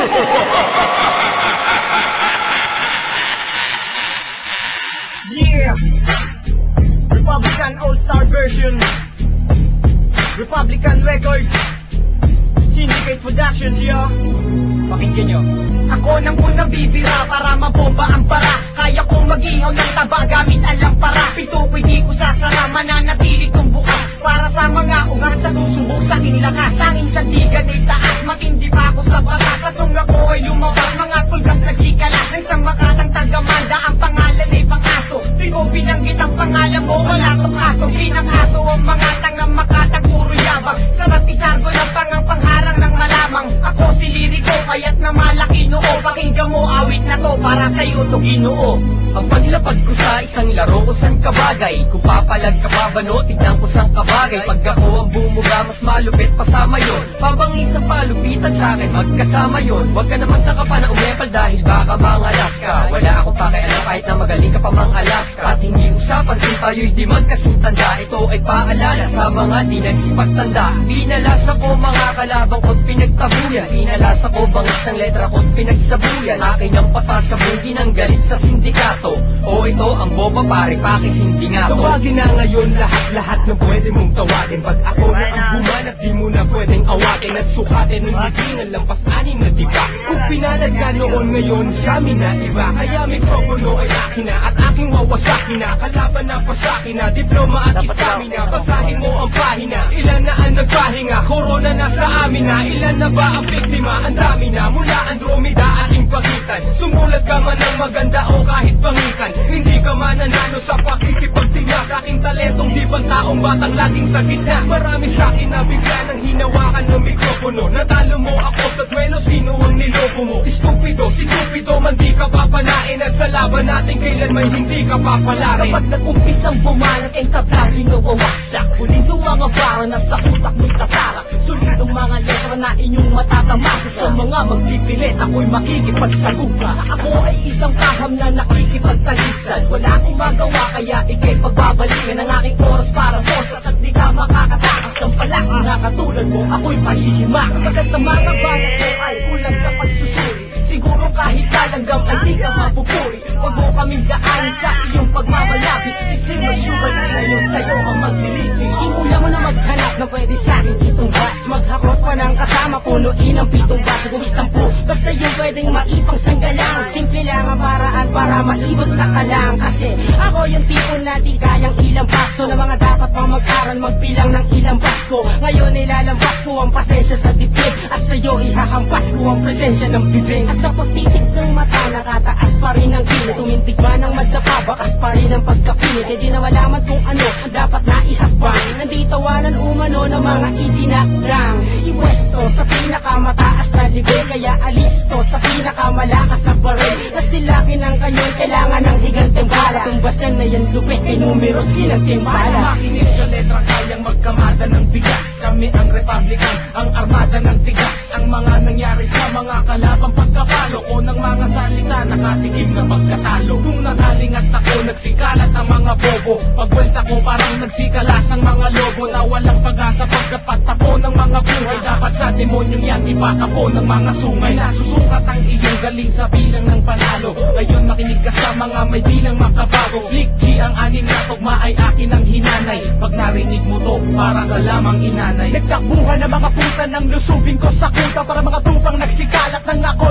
Yeah! Republican All-Star version, Republican Records, Syndicate Productions, yo. Pakinggan nyo. Ako nang unang bibira para mabomba ang bara. Kaya kong mag-ihaw ng taba gamit ang lampara. Pito ko'y di ko sasara, mananatili kong bukas. Para sa mga ungat na susubok sa aking lakas. Tanging sandigan ay taas, matindi pa ako sa batas. At nung ako ay lumabas, mga pulgas nagkikalas. Ang isang makatang tagamanda, ang pangalan ay Pangaso. Di ko binanggit ang pangalan mo, wala kong aso. Pinakaso ang mga tangang makatang puro yabang. Sarap isargo ng pangharang ng malamang. Ako si Liriko, kaya't na malaki noo. Pakinggan mo awit na to, para sa'yo to Ginoo. Ang paglapag ko sa isang laro kung saan kabagay. Kung papalag ka ba no, tignan ko saan kabagay. Pag ako ang bumuga, mas malupit pasama yon. Pabangis ang palupitan sa'kin, magkasama yon. Huwag ka naman saka pa na umepal dahil baka mangalas ka. Wala akong pakialam kahit na magaling ka pa mangalas ka. At hindi usapan kung tayo'y di magkasintanda. Ito ay paalala sa mga di nagsipagtanda. Pinalas ako mga kalabang ko't pinagtabuyan. Pinalas ako bangis ng letra ko't pinagsabuyan. Akin ang pasasabugin ang galit sa sindikato. O ito ang boba pare pakis hindi nga to. Tawagin na ngayon lahat-lahat ng pwede mong tawagin. Pag ako na ang bumanat di mo na pwedeng awatin. At sukatin ng higingan lampas anin na diba. Kung pinalad ka noon ngayon kami na iba. Kaya mikropono ay akin na at aking wawasakin na. Kalaban na pasakin na, diploma at istamina. Basahin mo ang pahina, ilan na ang nagpahinga. Corona na sa amin na, ilan na ba ang biktima? Ang dami na, mula Andromeda ating pagitan. Sumulat ka man ng maganda o kahit pangikan. Hindi ka mananalo sa pagsisipagtingak. Aking talentong di bang taong batang laging sa gitna. Marami sa'kin na bigla ng hinawakan ng mikropono. Natalo mo ako sa duelo, sino ang niloko mo? Stupido, si Cupido man di ka papanain. At sa laban natin kailan may hindi ka papalarin. Kapag nag-umpisang bumanat ang tabla, ginawawaksak. Pulitong mga bara na sa utak mo'y tatarak. Solidong mga letra na inyong matatamasa. Sa mga magpipilit, ako'y makikipagsagupa. Ako ay isang paham na nakikipagtalisan. Wala akong magawa kaya ikay pagbabalikan ang aking oras para bosas. At di ka makakatakas ng palaki na katulad mo, ako'y pahihimak. Kapagkat sa mga banat mo ay kulang sa pagsusuri. Siguro kahit kalanggam ay di ka mapupuri. Huwag mo kaming daanin sa iyong pagmamalapit. Isip mag-subay na ngayon sa'yo ang magliliti. Simula mo na maghanap na pwede sa'kin itong bat. Maghakot pa ng kasama, punuin ang pitong baso. Gumistampo, basta yung pwedeng maipang sanggalang. Simple lang ang paraan para maibot sa kalang. Kasi ako yung tipo na di kayang ilang baso. Na mga dapat pang mag-aral, magbilang ng ilang basko. Ngayon nilalambas ko ang pasensya sa dibdib. At sa'yo ihahampas ko ang presensya ng bibig. At sa pagtitig ng mata, nakataas pa rin ang kilit. Tumintig man ang madapa, bakas pa rin ang pagkapilit. E di na malaman kung ano ang dapat na ihakbang. Nanditawanan umano ng mga itinakdang. Iwesto sa pinakamataas na libe. Kaya alisto sa pinakamalakas na baril. At silapin ang kanyon, kailangan ng higanteng bala. Tumbas yan na yan lupit, kay numeros ginagtimbala. Makinig sa letra, kayang magkamada ng bigas. Kami ang Republican, ang armada ng tigas. Ang mga nangyari sa mga kalabang pagkapalo ko ng mga salita, nakatikim na pagkatalo. Kung nakalingat ako, nagsikalat ang mga bobo. Pagwelta ko parang nagsikalas ang mga lobo na walang pag-asa pagkapatapo ng mga buhay. Dapat sa demonyong yan, ipatapo ng mga sungay. Nasusukat ang iyong galing sa bilang ng panalo. Ngayon makinig ka sa mga may bilang makabago. Flick G ang anim na tugma ay akin ang hinanay. Pag narinig mo to, para ka lamang inanay. Nagtakbuhan ng mga puta ng lusubin ko sa kuta. Para mga tupang nagsikalat na